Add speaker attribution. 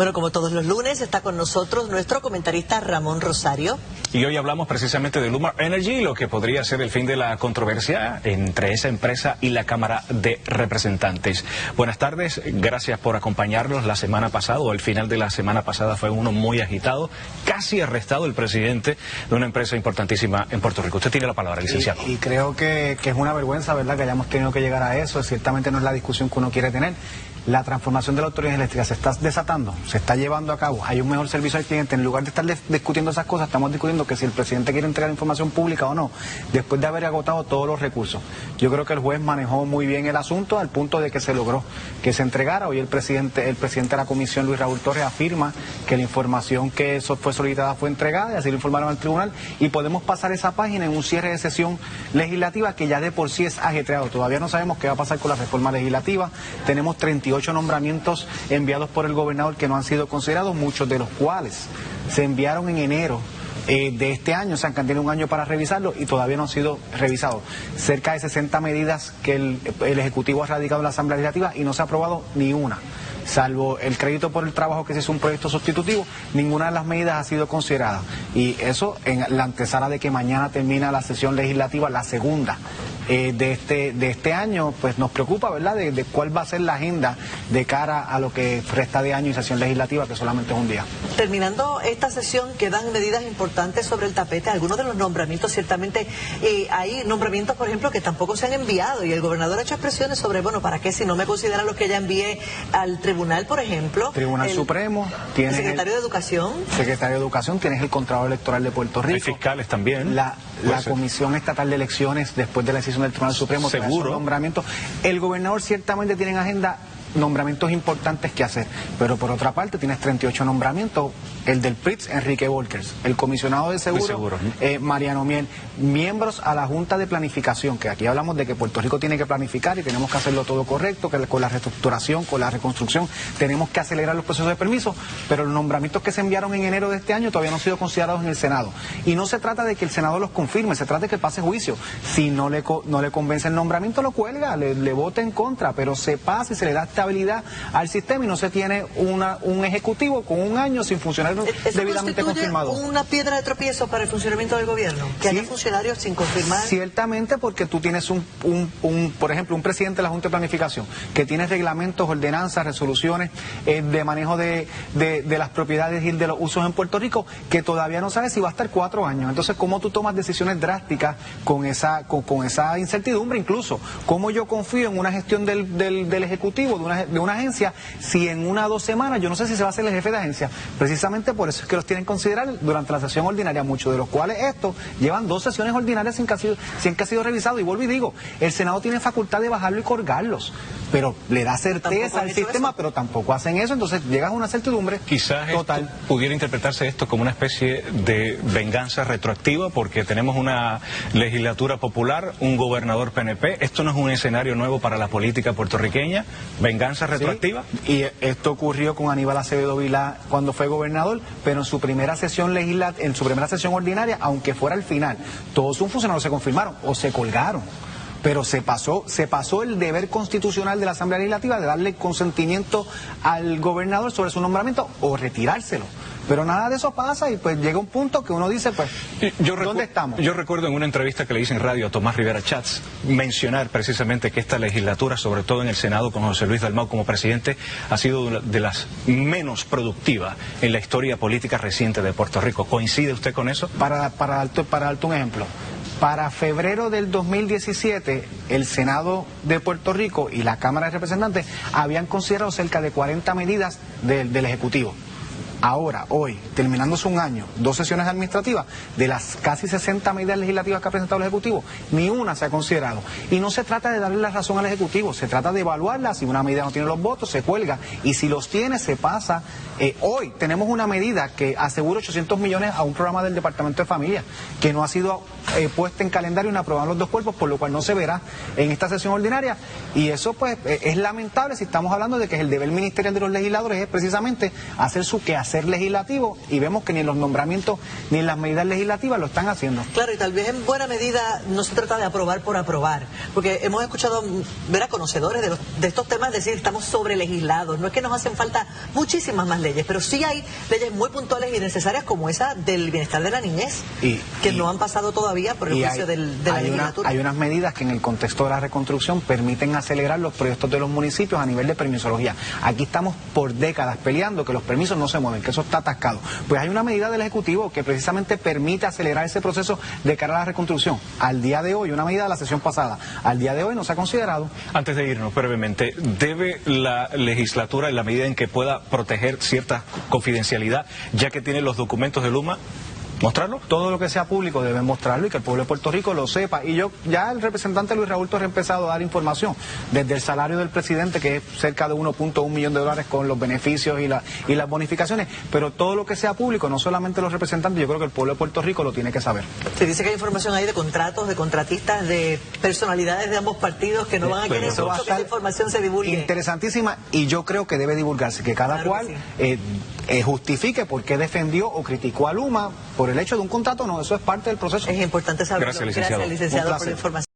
Speaker 1: Bueno, como todos los lunes, está con nosotros nuestro comentarista Ramón Rosario.
Speaker 2: Y hoy hablamos precisamente de Luma Energy y lo que podría ser el fin de la controversia entre esa empresa y la Cámara de Representantes. Buenas tardes, gracias por acompañarnos. La semana pasada, o el final de la semana pasada, fue uno muy agitado, casi arrestado el presidente de una empresa importantísima en Puerto Rico. Usted tiene la palabra, licenciado.
Speaker 3: Y creo que es una vergüenza, ¿verdad?, que hayamos tenido que llegar a eso. Ciertamente no es la discusión que uno quiere tener. La transformación de la autoridad eléctrica se está desatando, se está llevando a cabo, hay un mejor servicio al cliente. En lugar de estar discutiendo esas cosas, estamos discutiendo que si el presidente quiere entregar información pública o no, después de haber agotado todos los recursos. Yo creo que el juez manejó muy bien el asunto al punto de que se logró que se entregara. Hoy el presidente de la comisión, Luis Raúl Torres, afirma que la información que fue solicitada fue entregada, y así lo informaron al tribunal, y podemos pasar esa página en un cierre de sesión legislativa que ya de por sí es ajetreado. Todavía no sabemos qué va a pasar con la reforma legislativa. Tenemos 38 nombramientos enviados por el gobernador que no han sido considerados, muchos de los cuales se enviaron en enero de este año, o sea, que han tenido un año para revisarlo y todavía no han sido revisados. Cerca de 60 medidas que el Ejecutivo ha radicado en la Asamblea Legislativa y no se ha aprobado ni una. Salvo el crédito por el trabajo que se hizo un proyecto sustitutivo, ninguna de las medidas ha sido considerada. Y eso en la antesala de que mañana termina la sesión legislativa, la segunda de este año, pues nos preocupa, ¿verdad?, de cuál va a ser la agenda de cara a lo que resta de año y sesión legislativa, que solamente es un día.
Speaker 1: Terminando esta sesión, quedan medidas importantes sobre el tapete. Algunos de los nombramientos, ciertamente, hay nombramientos, por ejemplo, que tampoco se han enviado, y el gobernador ha hecho expresiones sobre, bueno, ¿para qué si no me consideran los que ya envié al tribunal, por ejemplo?
Speaker 3: Tribunal Supremo,
Speaker 1: el secretario de Educación.
Speaker 3: Secretario de Educación, tienes el Contralor Electoral de Puerto Rico.
Speaker 2: Hay fiscales también.
Speaker 3: La Comisión Estatal de Elecciones, después de la decisión del Tribunal Supremo,
Speaker 2: seguro.
Speaker 3: Nombramientos. El gobernador ciertamente tiene en agenda nombramientos importantes que hacer, pero por otra parte tienes 38 nombramientos, el del PRITS, Enrique Volkers, el comisionado de seguro, Mariano Miel, miembros a la Junta de Planificación, que aquí hablamos de que Puerto Rico tiene que planificar y tenemos que hacerlo todo correcto, que con la reestructuración, con la reconstrucción, tenemos que acelerar los procesos de permiso, pero los nombramientos que se enviaron en enero de este año todavía no han sido considerados en el Senado. Y no se trata de que el Senado los confirme, se trata de que pase juicio. Si no le convence el nombramiento, lo cuelga, le vota en contra, pero se pasa y se le da estabilidad al sistema y no se tiene un ejecutivo con un año sin funcionar debidamente confirmado.
Speaker 1: ¿Una piedra de tropiezo para el funcionamiento del gobierno? Que haya funcionarios sin confirmar.
Speaker 3: Ciertamente, porque tú tienes por ejemplo, un presidente de la Junta de Planificación que tiene reglamentos, ordenanzas, resoluciones de manejo de las propiedades y de los usos en Puerto Rico, que todavía no sabe si va a estar 4 años. Entonces, ¿cómo tú tomas decisiones drásticas con esa incertidumbre? Incluso, ¿cómo yo confío en una gestión del Ejecutivo, de una agencia, si en 1 o 2 semanas yo no sé si se va a hacer el jefe de agencia? Precisamente por eso es que los tienen que considerar durante la sesión ordinaria, muchos de los cuales estos llevan 2 sesiones ordinarias sin que ha sido revisado. Y vuelvo y digo, el Senado tiene facultad de bajarlo y colgarlos, pero le da certeza al sistema, pero tampoco hacen eso. Entonces llegas a una certidumbre total.
Speaker 2: Pudiera interpretarse esto como una especie de venganza retroactiva, porque tenemos una legislatura popular, un gobernador PNP. Esto no es un escenario nuevo para la política puertorriqueña. ¿Venganza retroactiva?
Speaker 3: Sí, y esto ocurrió con Aníbal Acevedo Vilá cuando fue gobernador, pero en su primera sesión ordinaria, aunque fuera al final, todos sus funcionarios se confirmaron o se colgaron. Pero se pasó el deber constitucional de la Asamblea Legislativa de darle consentimiento al gobernador sobre su nombramiento o retirárselo. Pero nada de eso pasa y pues llega un punto que uno dice, pues, ¿dónde estamos?
Speaker 2: Yo recuerdo en una entrevista que le hice en radio a Tomás Rivera Chats mencionar precisamente que esta legislatura, sobre todo en el Senado con José Luis Dalmau como presidente, ha sido de las menos productivas en la historia política reciente de Puerto Rico. ¿Coincide usted con eso?
Speaker 3: Para darte un ejemplo. Para febrero del 2017, el Senado de Puerto Rico y la Cámara de Representantes habían considerado cerca de 40 medidas del Ejecutivo. Ahora, hoy, terminándose un año, 2 sesiones administrativas, de las casi 60 medidas legislativas que ha presentado el Ejecutivo, ni una se ha considerado. Y no se trata de darle la razón al Ejecutivo, se trata de evaluarla. Si una medida no tiene los votos, se cuelga, y si los tiene, se pasa. Hoy tenemos una medida que asegura 800 millones a un programa del Departamento de Familia, que no ha sido puesta en calendario y no aprobaron los 2 cuerpos, por lo cual no se verá en esta sesión ordinaria, y eso pues es lamentable si estamos hablando de que el deber ministerial de los legisladores es precisamente hacer su quehacer ser legislativo, y vemos que ni en los nombramientos ni en las medidas legislativas lo están haciendo.
Speaker 1: Claro, y tal vez en buena medida no se trata de aprobar por aprobar, porque hemos escuchado ver a conocedores de estos temas decir estamos sobre legislados. No es que nos hacen falta muchísimas más leyes, pero sí hay leyes muy puntuales y necesarias como esa del bienestar de la niñez, que no han pasado todavía por el juicio de la legislatura.
Speaker 3: Hay unas medidas que en el contexto de la reconstrucción permiten acelerar los proyectos de los municipios a nivel de permisología. Aquí estamos por décadas peleando que los permisos no se mueven, que eso está atascado. Pues hay una medida del Ejecutivo que precisamente permite acelerar ese proceso de cara a la reconstrucción. Al día de hoy, una medida de la sesión pasada, al día de hoy no se ha considerado.
Speaker 2: Antes de irnos brevemente, ¿debe la legislatura, en la medida en que pueda proteger cierta confidencialidad, ya que tiene los documentos de Luma, mostrarlo?
Speaker 3: Todo lo que sea público debe mostrarlo y que el pueblo de Puerto Rico lo sepa. Y ya el representante Luis Raúl Torres ha empezado a dar información, desde el salario del presidente, que es cerca de 1.1 millón de dólares con los beneficios y las bonificaciones, pero todo lo que sea público, no solamente los representantes, yo creo que el pueblo de Puerto Rico lo tiene que saber.
Speaker 1: Se dice que hay información ahí de contratos, de contratistas, de personalidades de ambos partidos que no van a querer mucho que esa información se divulgue.
Speaker 3: Interesantísima, y yo creo que debe divulgarse, que cada cual justifique por qué defendió o criticó a Luma por el hecho de un contrato. No, eso es parte del proceso.
Speaker 1: Es importante saberlo.
Speaker 2: Gracias, licenciado.
Speaker 1: Gracias, licenciado, por la información.